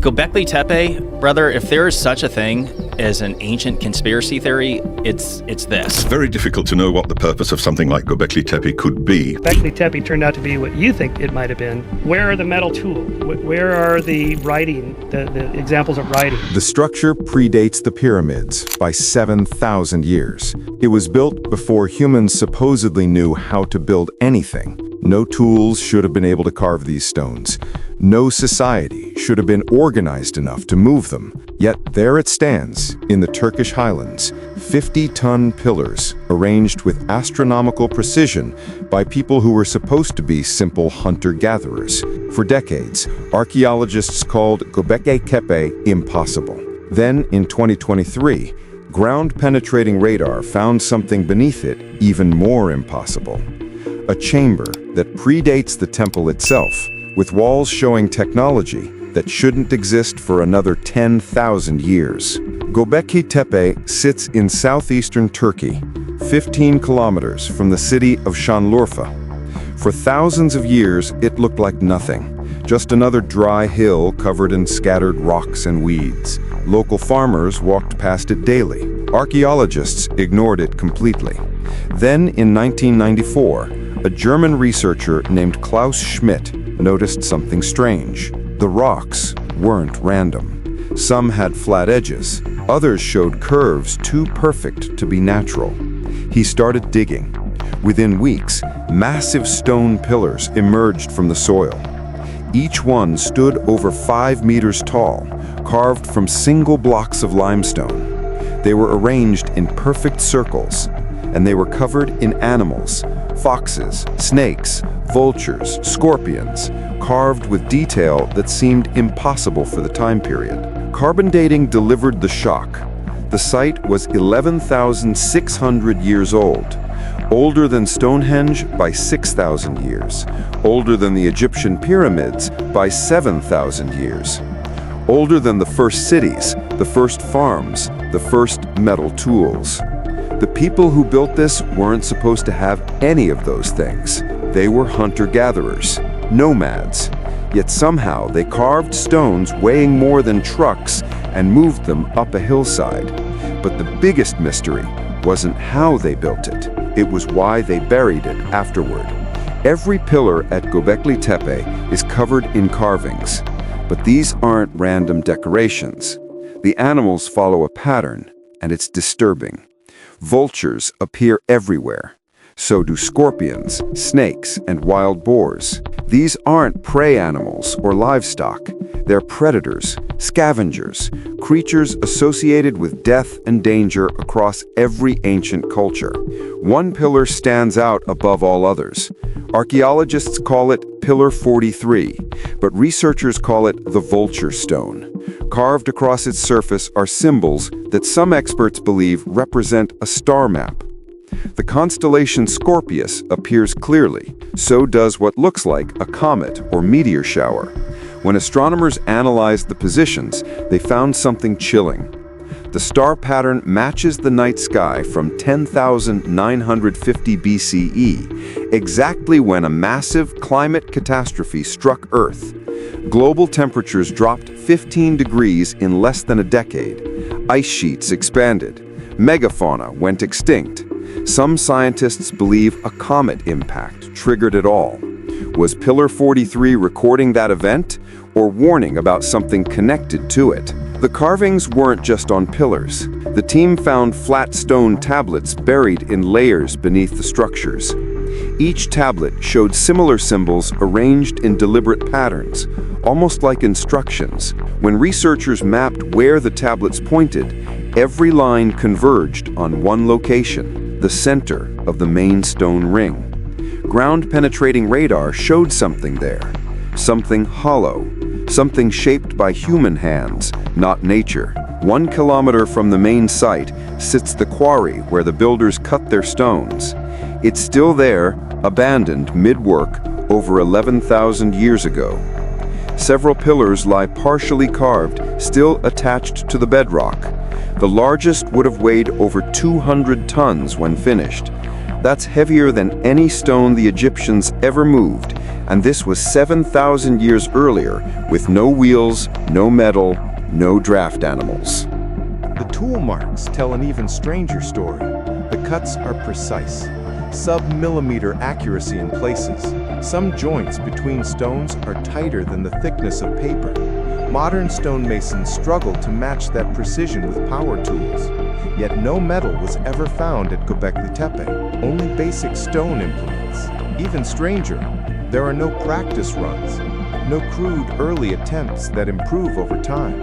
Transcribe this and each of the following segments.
Göbekli Tepe, brother, if there is such a thing as an ancient conspiracy theory, it's this. It's very difficult to know what the purpose of something like Göbekli Tepe could be. Göbekli Tepe turned out to be what you think it might have been. Where are the metal tools? Where are the writing, the examples of writing? The structure predates the pyramids by 7,000 years. It was built before humans supposedly knew how to build anything. No tools should have been able to carve these stones. No society should have been organized enough to move them. Yet there it stands, in the Turkish highlands, 50-ton pillars arranged with astronomical precision by people who were supposed to be simple hunter-gatherers. For decades, archaeologists called Göbekli Tepe impossible. Then, in 2023, ground-penetrating radar found something beneath it even more impossible. A chamber that predates the temple itself, with walls showing technology that shouldn't exist for another 10,000 years. Göbekli Tepe sits in southeastern Turkey, 15 kilometers from the city of Şanlıurfa. For thousands of years, it looked like nothing, just another dry hill covered in scattered rocks and weeds. Local farmers walked past it daily. Archaeologists ignored it completely. Then, in 1994, a German researcher named Klaus Schmidt noticed something strange. The rocks weren't random. Some had flat edges. Others showed curves too perfect to be natural. He started digging. Within weeks, massive stone pillars emerged from the soil. Each one stood over 5 meters tall, carved from single blocks of limestone. They were arranged in perfect circles, and they were covered in animals, foxes, snakes, vultures, scorpions, carved with detail that seemed impossible for the time period. Carbon dating delivered the shock. The site was 11,600 years old, older than Stonehenge by 6,000 years, older than the Egyptian pyramids by 7,000 years, older than the first cities, the first farms, the first metal tools. The people who built this weren't supposed to have any of those things. They were hunter-gatherers, nomads. Yet somehow they carved stones weighing more than trucks and moved them up a hillside. But the biggest mystery wasn't how they built it. It was why they buried it afterward. Every pillar at Göbekli Tepe is covered in carvings. But these aren't random decorations. The animals follow a pattern, and it's disturbing. Vultures appear everywhere. So do scorpions, snakes, and wild boars. These aren't prey animals or livestock. They're predators, scavengers, creatures associated with death and danger across every ancient culture. One pillar stands out above all others. Archaeologists call it Pillar 43, but researchers call it the Vulture Stone. Carved across its surface are symbols that some experts believe represent a star map. The constellation Scorpius appears clearly. So does what looks like a comet or meteor shower. When astronomers analyzed the positions, they found something chilling. The star pattern matches the night sky from 10,950 BCE, exactly when a massive climate catastrophe struck Earth. Global temperatures dropped 15 degrees in less than a decade. Ice sheets expanded. Megafauna went extinct. Some scientists believe a comet impact triggered it all. Was Pillar 43 recording that event, or warning about something connected to it? The carvings weren't just on pillars. The team found flat stone tablets buried in layers beneath the structures. Each tablet showed similar symbols arranged in deliberate patterns, almost like instructions. When researchers mapped where the tablets pointed, every line converged on one location, the center of the main stone ring. Ground-penetrating radar showed something there, something hollow, something shaped by human hands, not nature. 1 kilometer from the main site sits the quarry where the builders cut their stones. It's still there, abandoned mid-work over 11,000 years ago. Several pillars lie partially carved, still attached to the bedrock. The largest would have weighed over 200 tons when finished. That's heavier than any stone the Egyptians ever moved, and this was 7,000 years earlier, with no wheels, no metal, no draft animals. The tool marks tell an even stranger story. The cuts are precise, sub-millimeter accuracy in places. Some joints between stones are tighter than the thickness of paper. Modern stonemasons struggle to match that precision with power tools. Yet no metal was ever found at Göbekli Tepe, only basic stone implements. Even stranger, there are no practice runs, no crude early attempts that improve over time.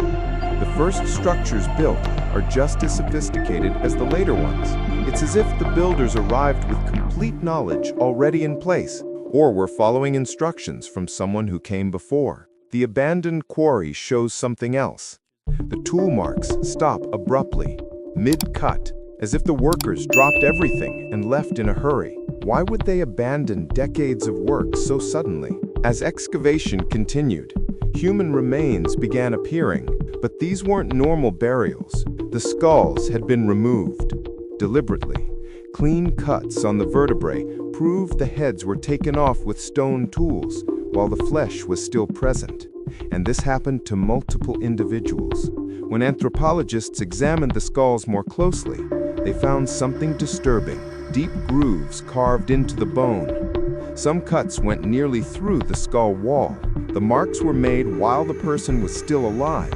The first structures built are just as sophisticated as the later ones. It's as if the builders arrived with complete knowledge already in place, or were following instructions from someone who came before. The abandoned quarry shows something else. The tool marks stop abruptly, mid-cut, as if the workers dropped everything and left in a hurry. Why would they abandon decades of work so suddenly? As excavation continued, human remains began appearing, but these weren't normal burials. The skulls had been removed, deliberately. Clean cuts on the vertebrae proved the heads were taken off with stone tools, while the flesh was still present. And this happened to multiple individuals. When anthropologists examined the skulls more closely, they found something disturbing. Deep grooves carved into the bone. Some cuts went nearly through the skull wall. The marks were made while the person was still alive,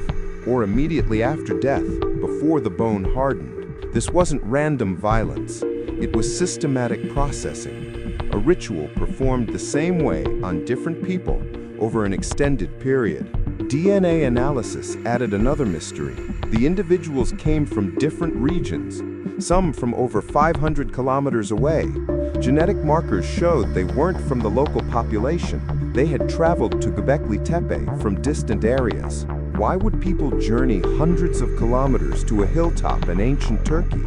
or immediately after death, before the bone hardened. This wasn't random violence. It was systematic processing, a ritual performed the same way on different people over an extended period. DNA analysis added another mystery. The individuals came from different regions, some from over 500 kilometers away. Genetic markers showed they weren't from the local population. They had traveled to Göbekli Tepe from distant areas. Why would people journey hundreds of kilometers to a hilltop in ancient Turkey?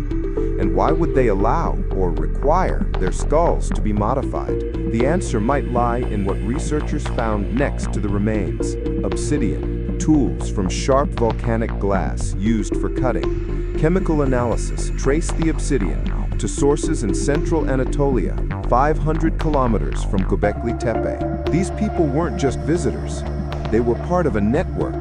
And why would they allow or require their skulls to be modified? The answer might lie in what researchers found next to the remains. Obsidian, tools from sharp volcanic glass used for cutting. Chemical analysis traced the obsidian to sources in central Anatolia, 500 kilometers from Göbekli Tepe. These people weren't just visitors. They were part of a network,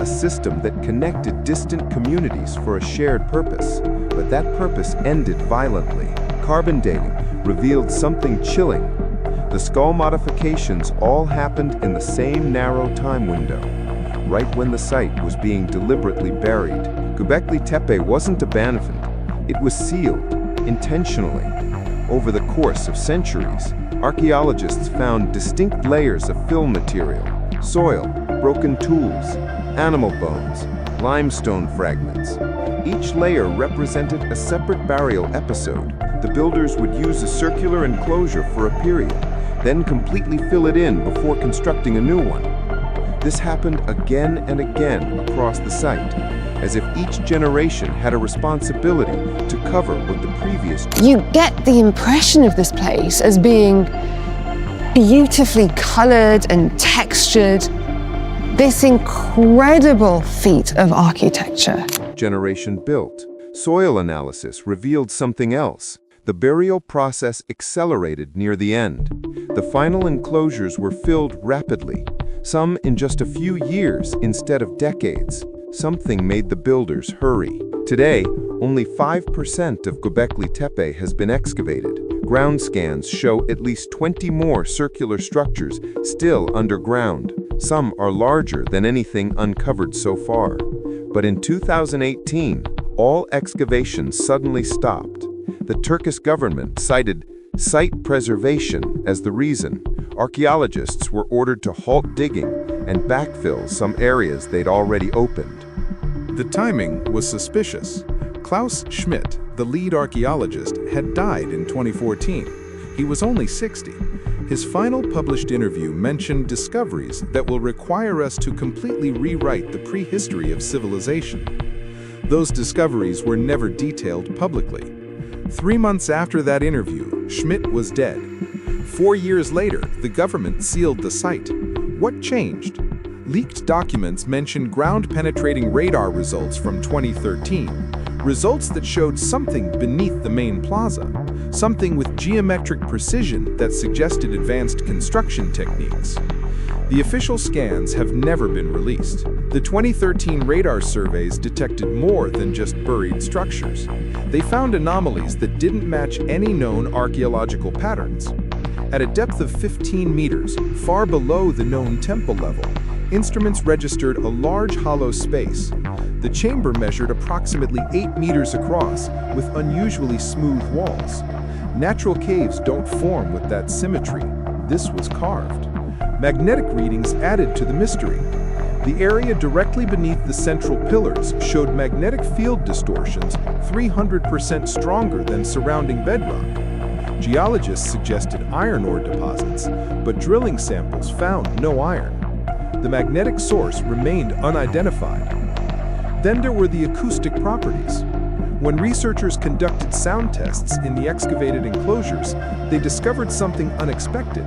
a system that connected distant communities for a shared purpose. But that purpose ended violently. Carbon dating revealed something chilling. The skull modifications all happened in the same narrow time window, right when the site was being deliberately buried. Göbekli Tepe wasn't abandoned. It was sealed, intentionally. Over the course of centuries, archaeologists found distinct layers of fill material, soil, broken tools, animal bones, limestone fragments. Each layer represented a separate burial episode. The builders would use a circular enclosure for a period, then completely fill it in before constructing a new one. This happened again and again across the site, as if each generation had a responsibility to cover what the previous. You get the impression of this place as being beautifully colored and textured. This incredible feat of architecture. Generation built. Soil analysis revealed something else. The burial process accelerated near the end. The final enclosures were filled rapidly, some in just a few years instead of decades. Something made the builders hurry. Today, only 5% of Göbekli Tepe has been excavated. Ground scans show at least 20 more circular structures still underground. Some are larger than anything uncovered so far. But in 2018, all excavations suddenly stopped. The Turkish government cited site preservation as the reason. Archaeologists were ordered to halt digging and backfill some areas they'd already opened. The timing was suspicious. Klaus Schmidt, the lead archaeologist, had died in 2014. He was only 60. His final published interview mentioned discoveries that will require us to completely rewrite the prehistory of civilization. Those discoveries were never detailed publicly. 3 months after that interview, Schmidt was dead. 4 years later, the government sealed the site. What changed? Leaked documents mentioned ground-penetrating radar results from 2013, results that showed something beneath the main plaza. something with geometric precision that suggested advanced construction techniques. The official scans have never been released. The 2013 radar surveys detected more than just buried structures. They found anomalies that didn't match any known archaeological patterns. At a depth of 15 meters, far below the known temple level, instruments registered a large hollow space. The chamber measured approximately 8 meters across, with unusually smooth walls. Natural caves don't form with that symmetry. This was carved. Magnetic readings added to the mystery. The area directly beneath the central pillars showed magnetic field distortions 300% stronger than surrounding bedrock. Geologists suggested iron ore deposits, but drilling samples found no iron. The magnetic source remained unidentified. Then there were the acoustic properties. When researchers conducted sound tests in the excavated enclosures, they discovered something unexpected.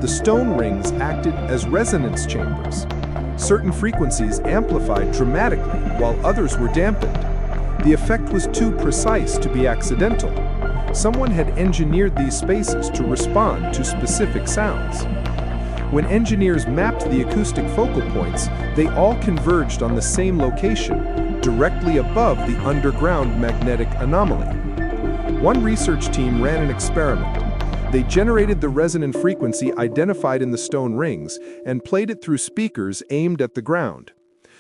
The stone rings acted as resonance chambers. Certain frequencies amplified dramatically, while others were dampened. The effect was too precise to be accidental. Someone had engineered these spaces to respond to specific sounds. When engineers mapped the acoustic focal points, they all converged on the same location, directly above the underground magnetic anomaly. One research team ran an experiment. They generated the resonant frequency identified in the stone rings and played it through speakers aimed at the ground.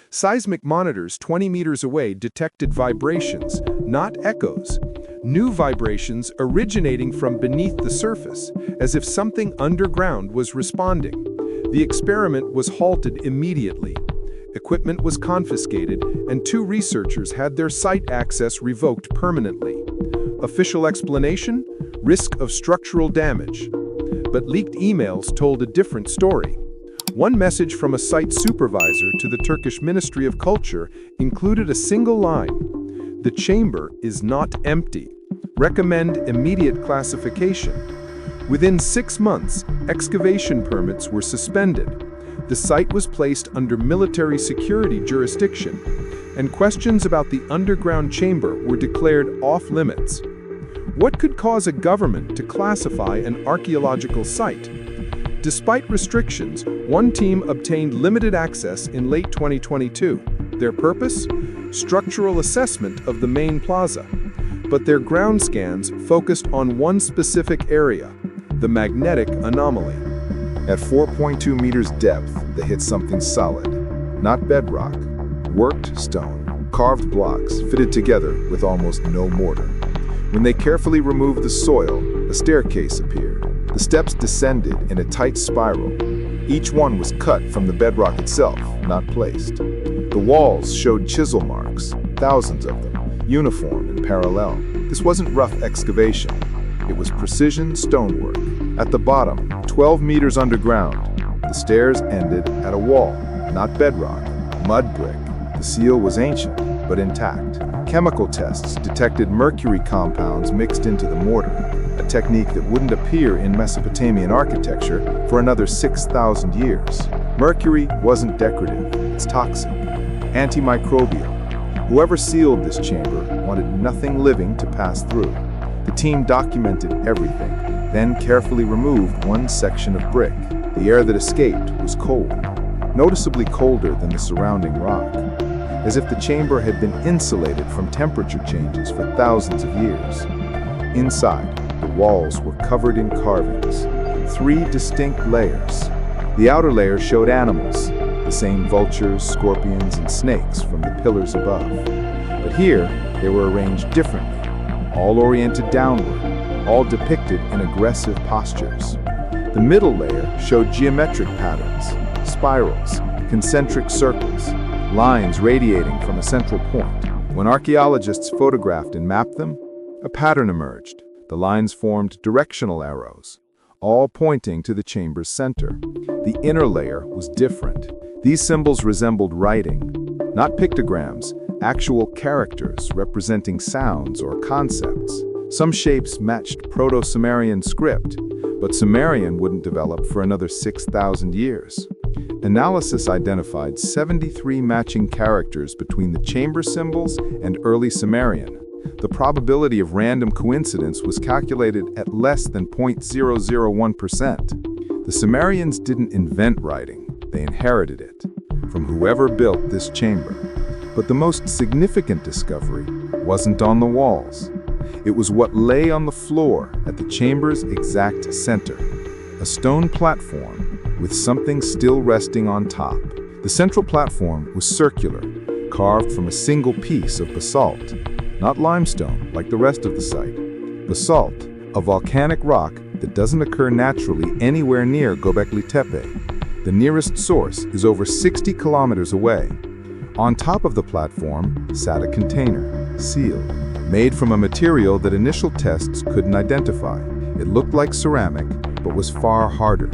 Seismic monitors 20 meters away detected vibrations, not echoes. New vibrations originating from beneath the surface, as if something underground was responding. The experiment was halted immediately. Equipment was confiscated, and 2 researchers had their site access revoked permanently. Official explanation? Risk of structural damage. But leaked emails told a different story. One message from a site supervisor to the Turkish Ministry of Culture included a single line: "The chamber is not empty. Recommend immediate classification." Within 6 months, excavation permits were suspended. The site was placed under military security jurisdiction, and questions about the underground chamber were declared off-limits. What could cause a government to classify an archaeological site? Despite restrictions, one team obtained limited access in late 2022. Their purpose? Structural assessment of the main plaza. But their ground scans focused on one specific area, the magnetic anomaly. At 4.2 meters depth, they hit something solid. Not bedrock, worked stone, carved blocks fitted together with almost no mortar. When they carefully removed the soil, a staircase appeared. The steps descended in a tight spiral. Each one was cut from the bedrock itself, not placed. The walls showed chisel marks, thousands of them, uniform and parallel. This wasn't rough excavation. It was precision stonework. At the bottom, 12 meters underground, the stairs ended at a wall, not bedrock, mud brick. The seal was ancient, but intact. Chemical tests detected mercury compounds mixed into the mortar, a technique that wouldn't appear in Mesopotamian architecture for another 6,000 years. Mercury wasn't decorative, it's toxic, antimicrobial. Whoever sealed this chamber wanted nothing living to pass through. The team documented everything, then carefully removed one section of brick. The air that escaped was cold, noticeably colder than the surrounding rock, as if the chamber had been insulated from temperature changes for thousands of years. Inside, the walls were covered in carvings, 3 distinct layers. The outer layer showed animals, the same vultures, scorpions, and snakes from the pillars above. But here, they were arranged differently, all oriented downward, all depicted in aggressive postures. The middle layer showed geometric patterns, spirals, concentric circles, lines radiating from a central point. When archaeologists photographed and mapped them, a pattern emerged. The lines formed directional arrows, all pointing to the chamber's center. The inner layer was different. These symbols resembled writing, not pictograms, actual characters representing sounds or concepts. Some shapes matched Proto-Sumerian script, but Sumerian wouldn't develop for another 6,000 years. Analysis identified 73 matching characters between the chamber symbols and early Sumerian. The probability of random coincidence was calculated at less than 0.001%. The Sumerians didn't invent writing, they inherited it from whoever built this chamber. But the most significant discovery wasn't on the walls. It was what lay on the floor at the chamber's exact center, a stone platform with something still resting on top. The central platform was circular, carved from a single piece of basalt, not limestone like the rest of the site. Basalt, a volcanic rock that doesn't occur naturally anywhere near Göbekli Tepe. The nearest source is over 60 kilometers away. On top of the platform sat a container, sealed, made from a material that initial tests couldn't identify. It looked like ceramic, but was far harder.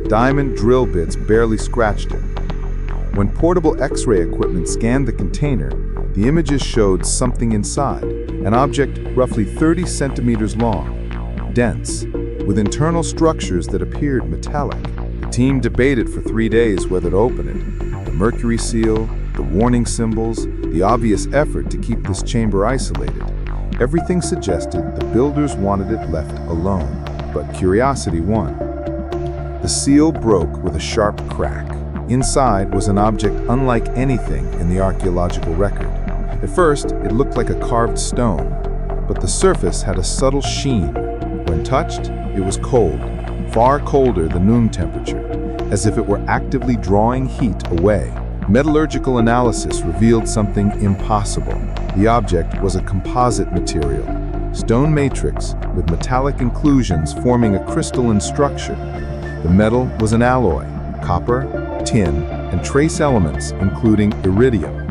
Diamond drill bits barely scratched it. When portable X-ray equipment scanned the container, the images showed something inside, an object roughly 30 centimeters long, dense, with internal structures that appeared metallic. The team debated for 3 days whether to open it. The mercury seal, the warning symbols, the obvious effort to keep this chamber isolated. Everything suggested the builders wanted it left alone, but curiosity won. The seal broke with a sharp crack. Inside was an object unlike anything in the archaeological record. At first, it looked like a carved stone, but the surface had a subtle sheen. When touched, it was cold, far colder than room temperature, as if it were actively drawing heat away. Metallurgical analysis revealed something impossible. The object was a composite material, stone matrix with metallic inclusions forming a crystalline structure. The metal was an alloy, copper, tin, and trace elements including iridium.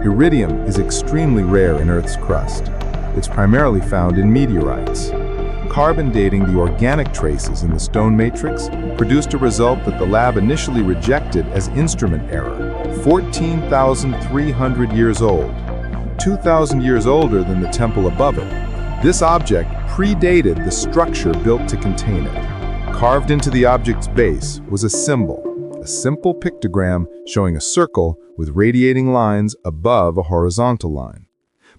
Iridium is extremely rare in Earth's crust. It's primarily found in meteorites. Carbon dating the organic traces in the stone matrix produced a result that the lab initially rejected as instrument error. 14,300 years old, 2,000 years older than the temple above it. This object predated the structure built to contain it. Carved into the object's base was a symbol, a simple pictogram showing a circle with radiating lines above a horizontal line.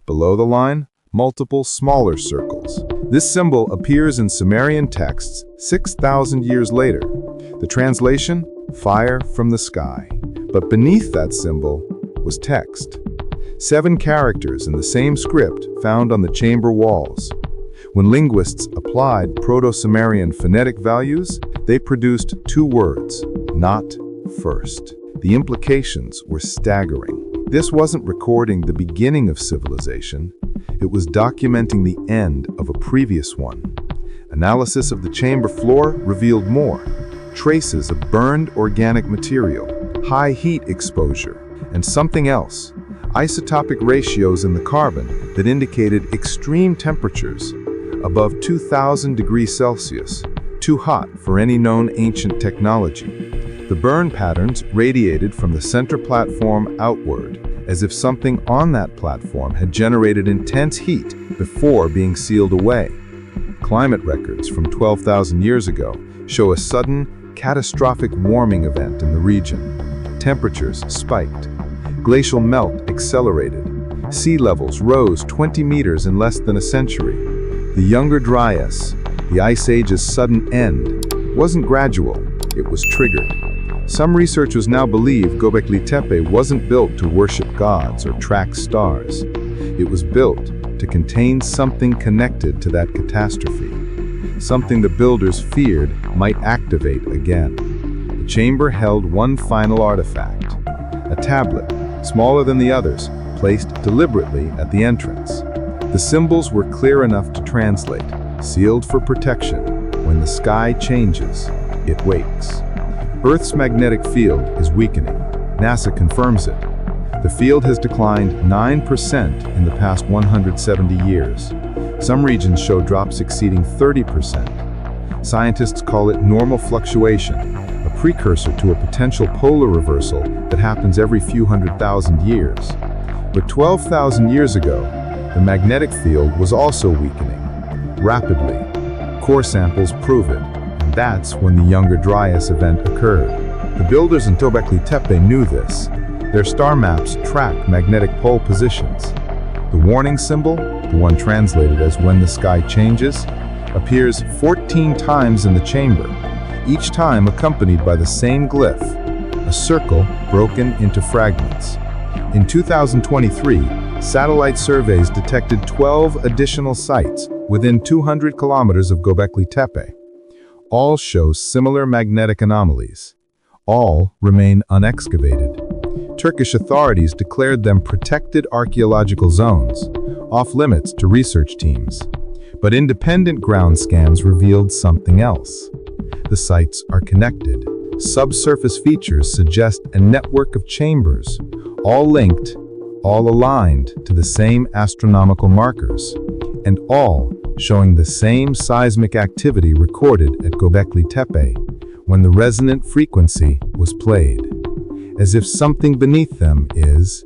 Below the line, multiple smaller circles. This symbol appears in Sumerian texts 6,000 years later. The translation, fire from the sky. But beneath that symbol was text. 7 characters in the same script found on the chamber walls. When linguists applied Proto-Sumerian phonetic values, they produced 2 words, not first. The implications were staggering. This wasn't recording the beginning of civilization. It was documenting the end of a previous one. Analysis of the chamber floor revealed more. Traces of burned organic material, high heat exposure, and something else. Isotopic ratios in the carbon that indicated extreme temperatures above 2,000 degrees Celsius, too hot for any known ancient technology. The burn patterns radiated from the center platform outward, as if something on that platform had generated intense heat before being sealed away. Climate records from 12,000 years ago show a sudden, catastrophic warming event in the region. Temperatures spiked. Glacial melt accelerated. Sea levels rose 20 meters in less than a century. The Younger Dryas, the Ice Age's sudden end, wasn't gradual, it was triggered. Some researchers now believe Göbekli Tepe wasn't built to worship gods or track stars. It was built to contain something connected to that catastrophe, something the builders feared might activate again. The chamber held one final artifact, a tablet, smaller than the others, placed deliberately at the entrance. The symbols were clear enough to translate, sealed for protection. When the sky changes, it wakes. Earth's magnetic field is weakening. NASA confirms it. The field has declined 9% in the past 170 years. Some regions show drops exceeding 30%. Scientists call it normal fluctuation, a precursor to a potential polar reversal that happens every few 100,000 years. But 12,000 years ago, the magnetic field was also weakening, rapidly. Core samples prove it, and that's when the Younger Dryas event occurred. The builders in Göbekli Tepe knew this. Their star maps track magnetic pole positions. The warning symbol, the one translated as "when the sky changes," appears 14 times in the chamber, each time accompanied by the same glyph, a circle broken into fragments. In 2023, satellite surveys detected 12 additional sites within 200 kilometers of Göbekli Tepe. All show similar magnetic anomalies. All remain unexcavated. Turkish authorities declared them protected archaeological zones, off-limits to research teams. But independent ground scans revealed something else. The sites are connected. Subsurface features suggest a network of chambers, all linked, all aligned to the same astronomical markers, and all showing the same seismic activity recorded at Göbekli Tepe when the resonant frequency was played, as if something beneath them is